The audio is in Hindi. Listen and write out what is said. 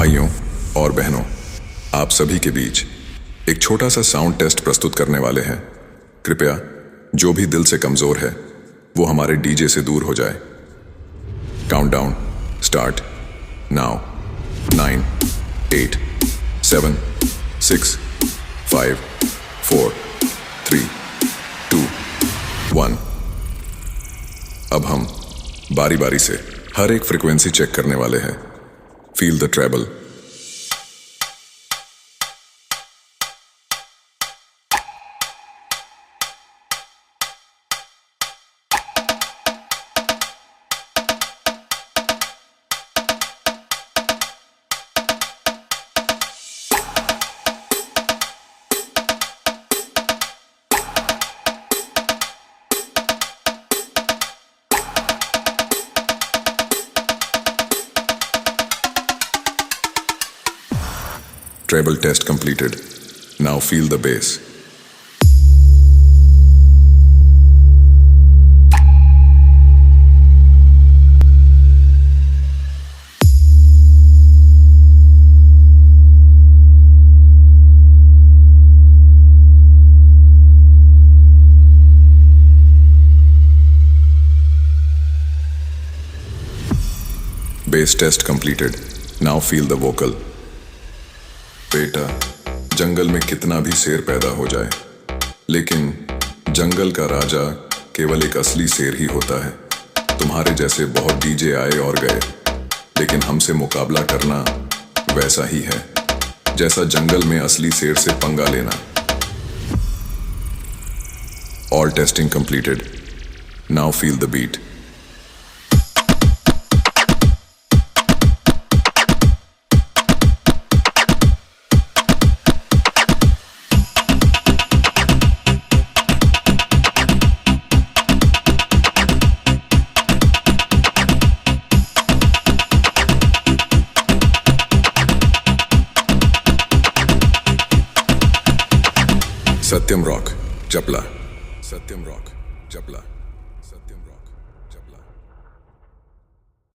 भाइयों और बहनों, आप सभी के बीच एक छोटा सा साउंड टेस्ट प्रस्तुत करने वाले हैं। कृपया जो भी दिल से कमजोर है वो हमारे डीजे से दूर हो जाए। Countdown start now. 9, 8, 7, 6, 5, 4, 3, 2, 1। अब हम बारी बारी से हर एक फ्रीक्वेंसी चेक करने वाले हैं। Feel the treble, treble test completed. Now feel the bass. Bass test completed. Now feel the vocal. बेटा, जंगल में कितना भी शेर पैदा हो जाए, लेकिन जंगल का राजा केवल एक असली शेर ही होता है। तुम्हारे जैसे बहुत डीजे आए और गए, लेकिन हमसे मुकाबला करना वैसा ही है जैसा जंगल में असली शेर से पंगा लेना। All testing completed. Now feel the beat. Satyam rock चपला, सत्यम रॉक चपला।